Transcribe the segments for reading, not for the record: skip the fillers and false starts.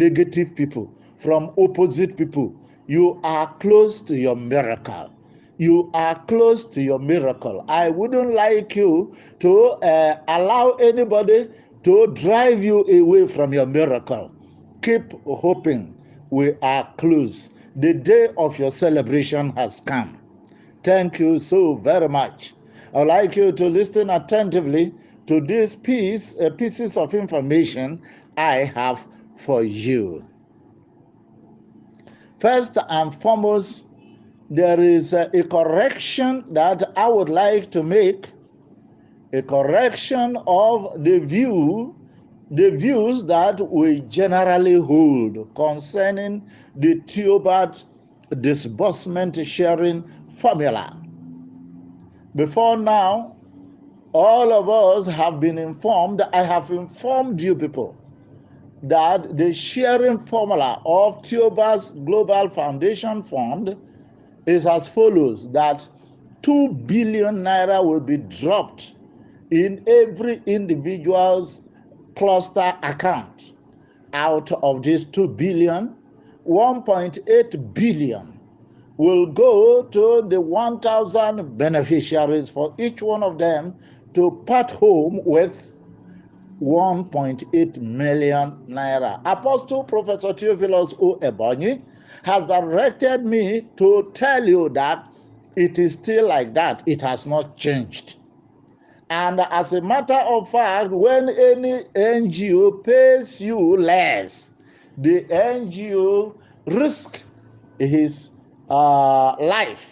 negative people, from opposite people. You are close to your miracle. You are close to your miracle. I wouldn't like you to allow anybody to drive you away from your miracle. Keep hoping. We are close. The day of your celebration has come. Thank you so very much. I'd like you to listen attentively to these pieces of information I have for you. First and foremost, there is a correction that I would like to make, a correction of the views that we generally hold concerning the Theobart disbursement sharing formula. Before now, all of us have been informed. I have informed you people that the sharing formula of Theobart's Global Foundation Fund is as follows: that 2 billion naira will be dropped in every individual's cluster account. Out of this 2 billion, 1.8 billion will go to the 1,000 beneficiaries, for each one of them to part home with 1.8 million naira. Apostle Professor Theophilus O. Ebonyi has directed me to tell you that it is still like that. It has not changed. And as a matter of fact, when any NGO pays you less, the NGO risks his life.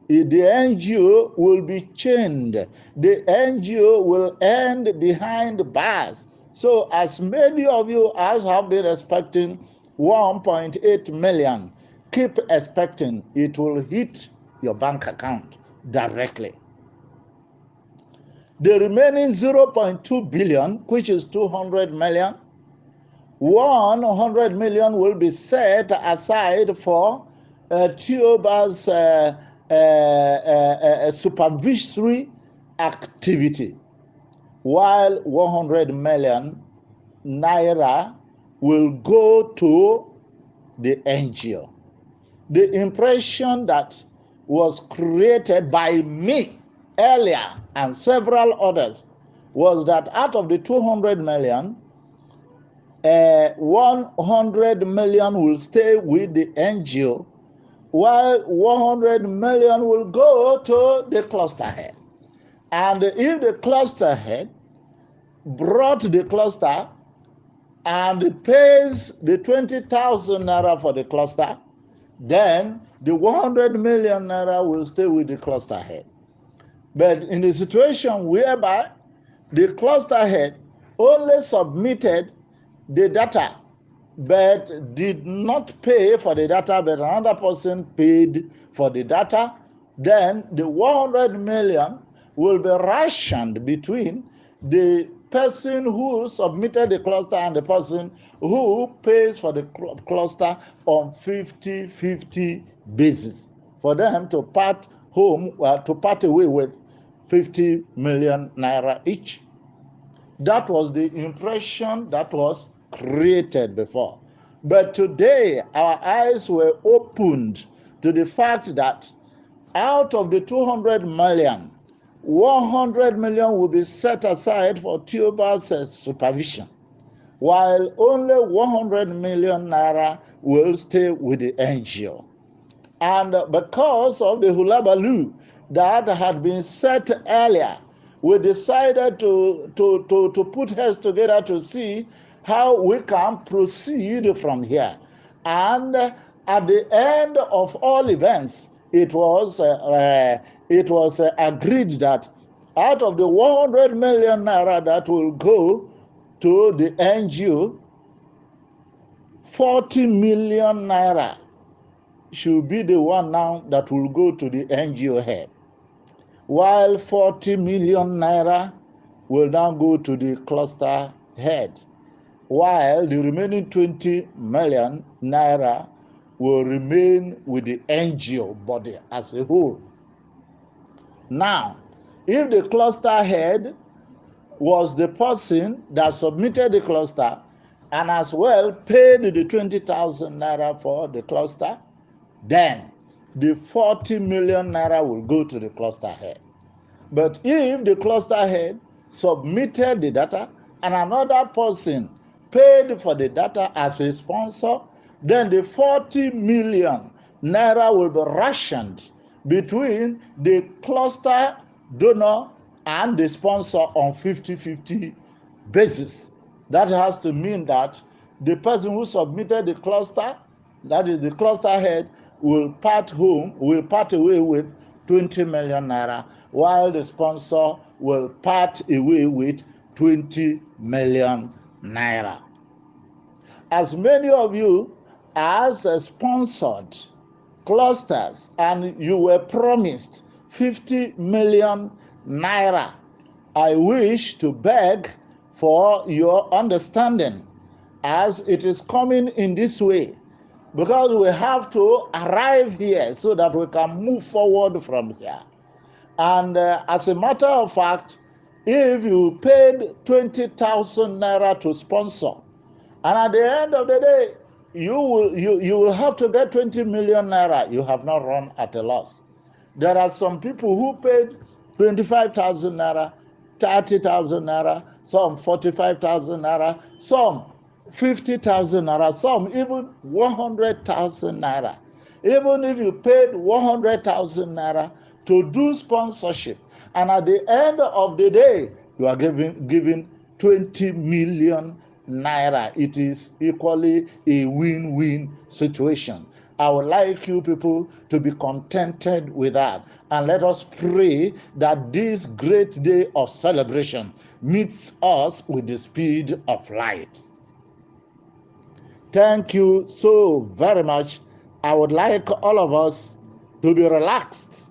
The NGO will be chained. The NGO will end behind bars. So as many of you as have been expecting 1.8 million, keep expecting. It will hit your bank account directly. The remaining 0.2 billion, which is 200 million, 100 million will be set aside for Theobart's supervisory activity, while 100 million naira will go to the NGO. The impression that was created by me earlier and several others was that out of the 200 million, 100 million will stay with the NGO, while 100 million will go to the cluster head. And if the cluster head brought the cluster and pays the 20,000 naira for the cluster, then the 100 million naira will stay with the cluster head. But in the situation whereby the cluster head only submitted the data but did not pay for the data, but another person paid for the data, then the 100 million will be rationed between the person who submitted the cluster and the person who pays for the cluster on 50-50 basis, for them to part away with 50 million naira each. That was the impression that was created before. But today, our eyes were opened to the fact that out of the 200 million, 100 million will be set aside for Theobart's supervision, while only 100 million naira will stay with the NGO. And because of the hulabaloo that had been set earlier, we decided to put heads together to see how we can proceed from here. And at the end of all events, it was agreed that out of the 100 million naira that will go to the NGO, 40 million naira should be the one now that will go to the NGO head, while 40 million naira will now go to the cluster head, while the remaining 20 million naira will remain with the NGO body as a whole. Now, if the cluster head was the person that submitted the cluster and as well paid the 20,000 naira for the cluster, then the 40 million naira will go to the cluster head. But if the cluster head submitted the data and another person paid for the data as a sponsor, then the 40 million naira will be rationed between the cluster donor and the sponsor on 50-50 basis. That has to mean that the person who submitted the cluster, that is the cluster head, will part away with 20 million naira, while the sponsor will part away with 20 million naira. As many of you as sponsored clusters and you were promised 50 million naira, I wish to beg for your understanding as it is coming in this way, because we have to arrive here so that we can move forward from here. And as a matter of fact, if you paid 20,000 naira to sponsor, and at the end of the day, you will have to get 20 million naira, you have not run at a loss. There are some people who paid 25,000 naira, 30,000 naira, some 45,000 naira, some 50,000 naira, some even 100,000 naira. Even if you paid 100,000 naira to do sponsorship, and at the end of the day, you are giving 20 million naira, it is equally a win-win situation. I would like you people to be contented with that, and let us pray that this great day of celebration meets us with the speed of light. Thank you so very much. I would like all of us to be relaxed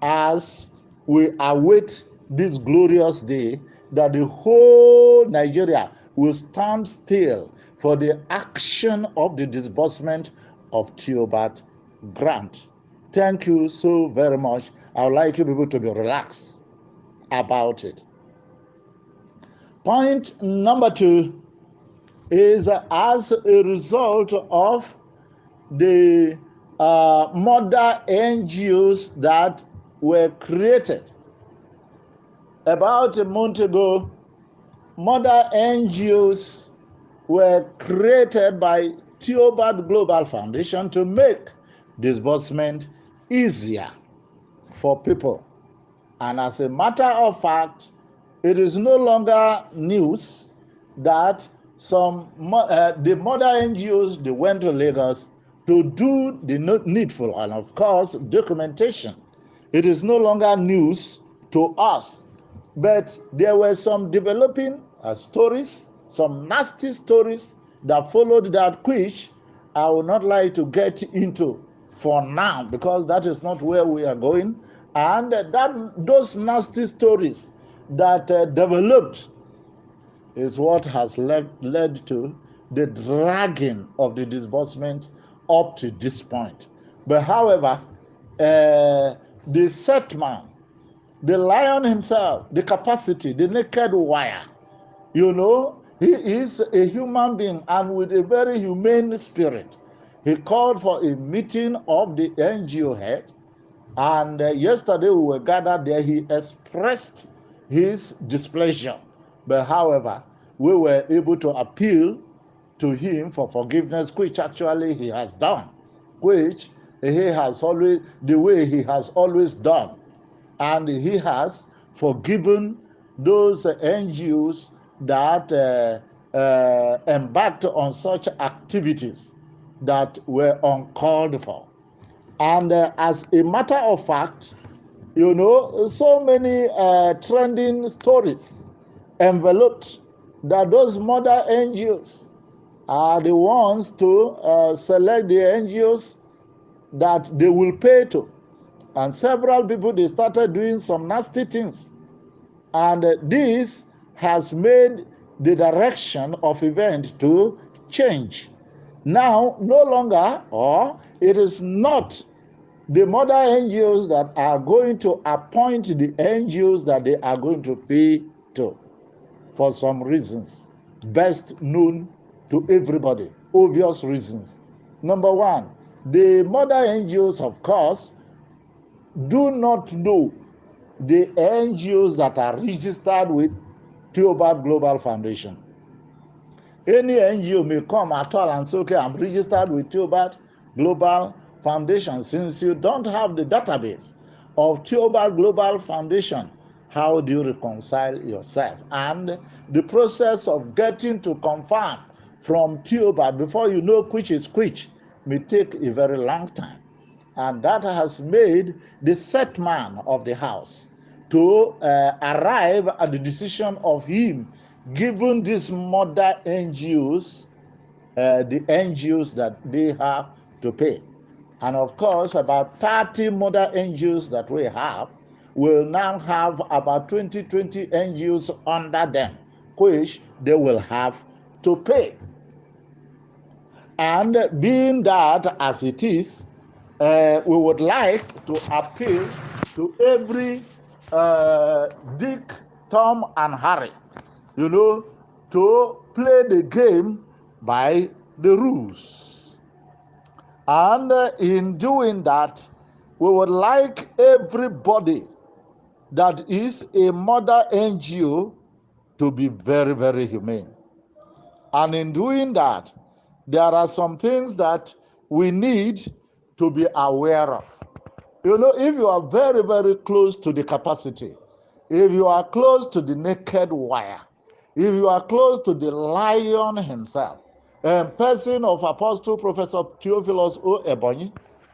as we await this glorious day, that the whole Nigeria will stand still for the action of the disbursement of Theobart grant. Thank you so very much. I would like you people to be relaxed about it. Point number 2 is as a result of the mother NGOs that were created. About a month ago, mother NGOs were created by Theobart Global Foundation to make disbursement easier for people. And as a matter of fact, it is no longer news that the mother NGOs, they went to Lagos to do the needful and of course documentation. It is no longer news to us, but there were some developing stories, some nasty stories that followed that, which I would not like to get into for now, because that is not where we are going. And those nasty stories that developed is what has led to the dragging of the disbursement up to this point. But however, the set man, the lion himself, the capacity, the naked wire, you know, he is a human being and with a very humane spirit. He called for a meeting of the NGO head, and yesterday we were gathered there. He expressed his displeasure, but however, we were able to appeal to him for forgiveness, which actually he has done, which he has always, the way he has always done. And he has forgiven those NGOs that embarked on such activities that were uncalled for. And as a matter of fact, you know, so many trending stories enveloped that those mother NGOs are the ones to select the NGOs that they will pay to. And several people, they started doing some nasty things. And this has made the direction of event to change. Now, no longer, or it is not the mother NGOs that are going to appoint the NGOs that they are going to pay to, for some reasons best known to everybody. Obvious reasons. Number one, the mother NGOs, of course, do not know the NGOs that are registered with Theobart Global Foundation. Any NGO may come at all and say, okay, I'm registered with Theobart Global Foundation. Since you don't have the database of Theobart Global Foundation, how do you reconcile yourself? And the process of getting to confirm from Theobart before you know which is which may take a very long time. And that has made the set man of the house to arrive at the decision of him giving these mother NGOs the NGOs that they have to pay. And of course, about 30 mother NGOs that we have will now have about 20 NGOs under them, which they will have to pay. And being that as it is, we would like to appeal to every Dick, Tom, and Harry, to play the game by the rules. And in doing that, we would like everybody that is a mother NGO to be very, very humane. And in doing that, there are some things that we need to be aware of. If you are very, very close to the capacity, if you are close to the naked wire, if you are close to the lion himself, person of Apostle Professor Theophilus O. Ebonyi,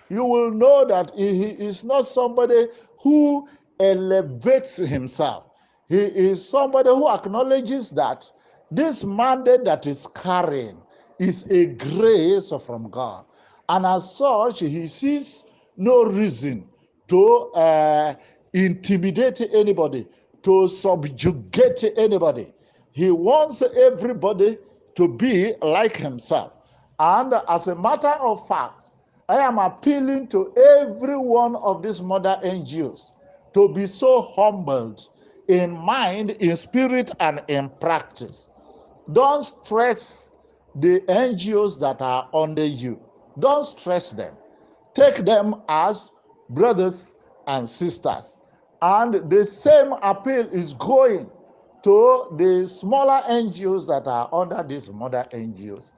you will know that he is not somebody who elevates himself. He is somebody who acknowledges that this mandate that is carrying is a grace from God. And as such, he sees no reason to intimidate anybody, to subjugate anybody. He wants everybody to be like himself. And as a matter of fact, I am appealing to every one of these mother NGOs to be so humbled in mind, in spirit, and in practice. Don't stress the NGOs that are under you. Don't stress them. Take them as brothers and sisters. And the same appeal is going to the smaller NGOs that are under these mother NGOs.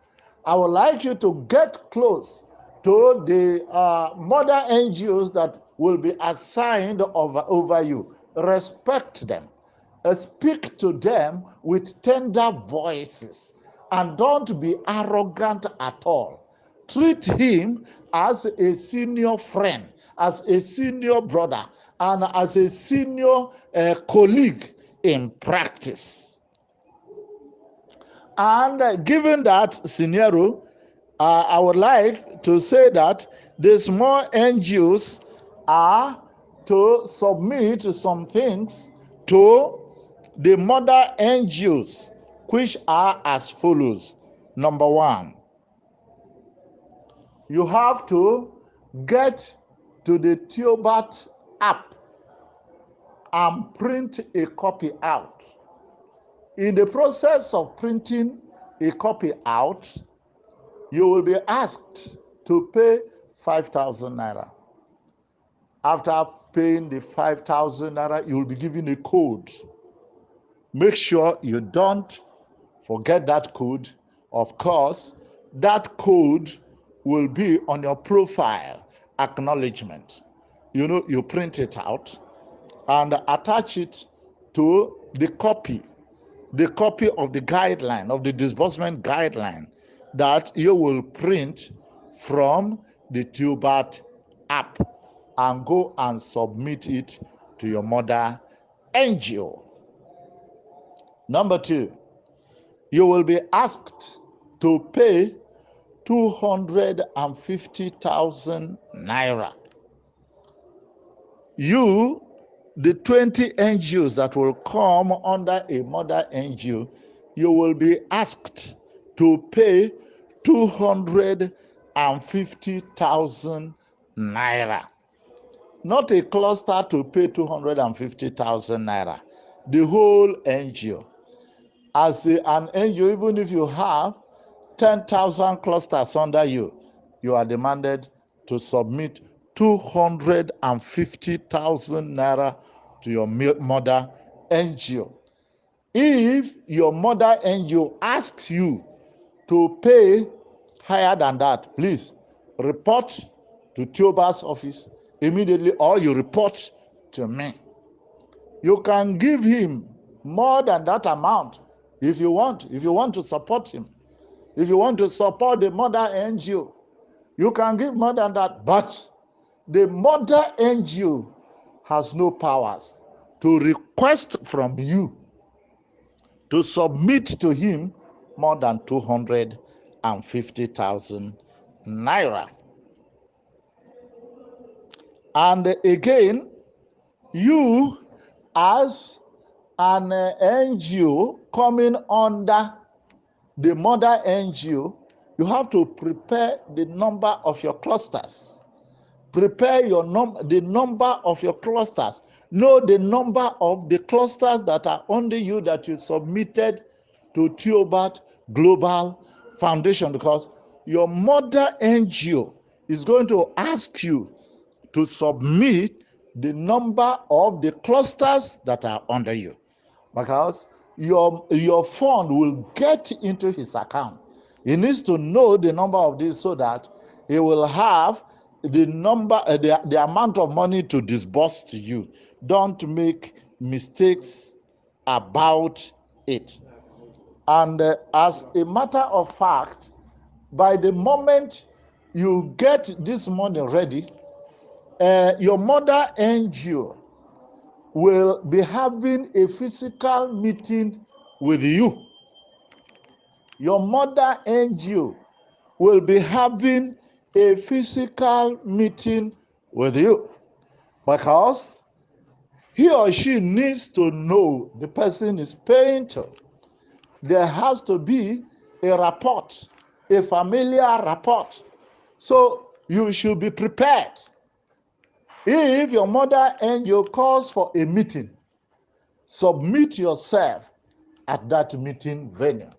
I would like you to get close to the mother NGOs that will be assigned over you. Respect them. Speak to them with tender voices. And don't be arrogant at all. Treat him as a senior friend, as a senior brother, and as a senior colleague in practice. And given that scenario, I would like to say that the small NGOs are to submit some things to the mother NGOs, which are as follows. Number one, you have to get to the Theobart app and print a copy out. In the process of printing a copy out, you will be asked to pay 5,000 naira. After paying the 5,000 naira, you will be given a code. Make sure you don't forget that code. Of course, that code will be on your profile acknowledgement. You print it out and attach it to the copy of the guideline, of the disbursement guideline that you will print from the Theobart app and go and submit it to your mother NGO. Number two, you will be asked to pay 250,000 naira. You, the 20 NGOs that will come under a mother NGO, you will be asked to pay 250,000 naira. Not a cluster to pay 250,000 naira. The whole NGO. As an NGO, even if you have 10,000 clusters under you, you are demanded to submit 250,000 naira to your mother NGO. If your mother NGO asks you to pay higher than that, please report to Theobart's office immediately, or you report to me. You can give him more than that amount if you want. If you want to support him, if you want to support the mother NGO, you can give more than that. But the mother NGO has no powers to request from you to submit to him more than 250,000 naira. And again, you as an NGO coming under the mother NGO, you have to prepare the number of your clusters. Prepare the number of your clusters. Know the number of the clusters that are under you that you submitted to Theobart Global Foundation, because your mother NGO is going to ask you to submit the number of the clusters that are under you, because your fund will get into his account. He needs to know the number of these so that he will have the number, the amount of money to disburse to you. Don't make mistakes about it. And as a matter of fact, by the moment you get this money ready, your mother NGO will be having a physical meeting with you. Your mother NGO will be having a physical meeting with you, because he or she needs to know the person is paying to. There has to be a rapport, a familiar rapport. So you should be prepared. If your mother NGO calls for a meeting, submit yourself at that meeting venue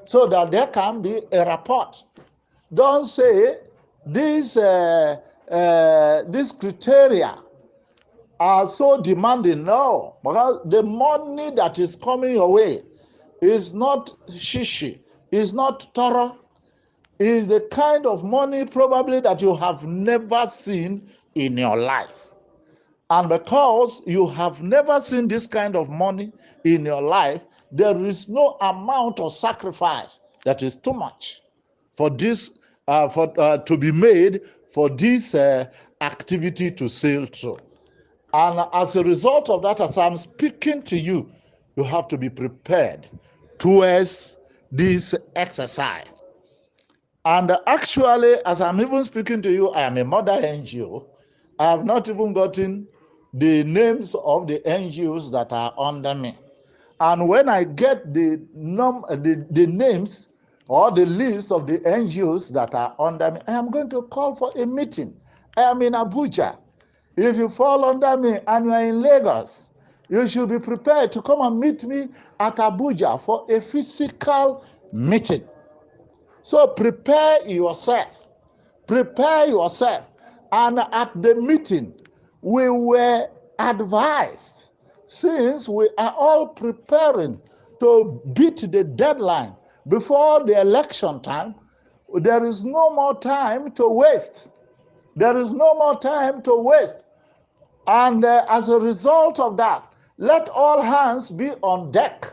so that there can be a rapport. Don't say these criteria are so demanding. No, because the money that is coming your way is not shishi, is not thorough, is the kind of money probably that you have never seen in your life. And because you have never seen this kind of money in your life, there is no amount of sacrifice that is too much for this to be made for this activity to sail through. And as a result of that, as I'm speaking to you, you have to be prepared towards this exercise. And actually, as I'm even speaking to you, I am a mother NGO. I have not even gotten the names of the NGOs that are under me. And when I get the names or the list of the NGOs that are under me, I am going to call for a meeting. I am in Abuja. If you fall under me and you are in Lagos, you should be prepared to come and meet me at Abuja for a physical meeting. So prepare yourself. Prepare yourself. And at the meeting, we were advised, since we are all preparing to beat the deadline before the election time, there is no more time to waste. There is no more time to waste. And as a result of that, let all hands be on deck.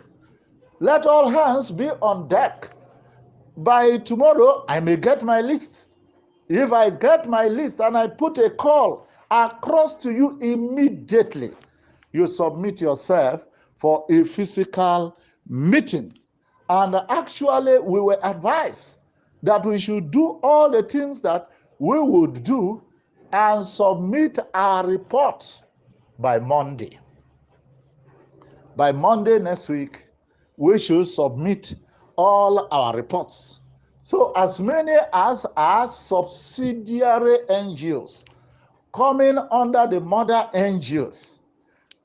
Let all hands be on deck. By tomorrow, I may get my list. If I get my list and I put a call across to you immediately, you submit yourself for a physical meeting. And actually, we were advised that we should do all the things that we would do and submit our reports by Monday. By Monday next week, we should submit all our reports. So as many as are subsidiary NGOs coming under the mother NGOs,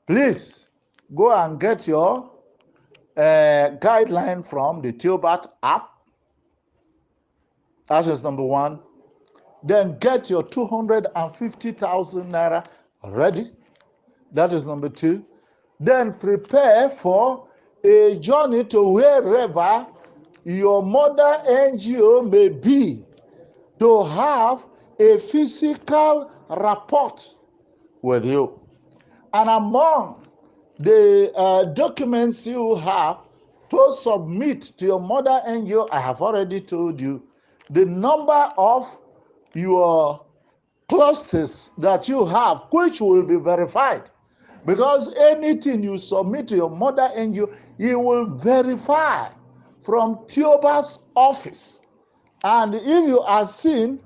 please go and get your guideline from the Theobart app. That is number one. Then get your 250,000 naira ready. That is number two. Then prepare for a journey to wherever your mother NGO may be to have a physical rapport with you. And among the documents you have to submit to your mother NGO, I have already told you the number of your clusters that you have, which will be verified. Because anything you submit to your mother NGO, you will verify from Theobart's office. And if you are seen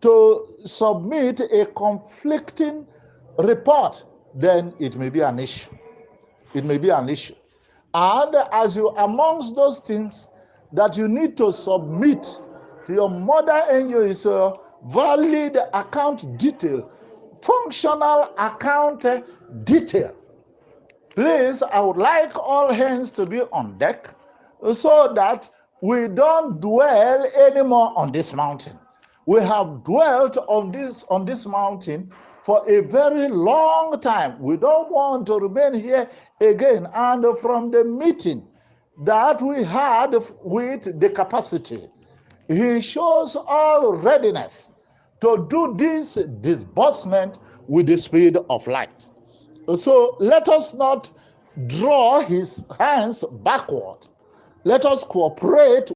to submit a conflicting report, then it may be an issue. It may be an issue. And as you, amongst those things that you need to submit to your mother NGO is a valid account detail, functional account detail. Please, I would like all hands to be on deck so that we don't dwell anymore on this mountain. We have dwelt on this mountain for a very long time. We don't want to remain here again. And from the meeting that we had with the capacity, he shows all readiness to do this disbursement with the speed of light. So let us not draw his hands backward. Let us cooperate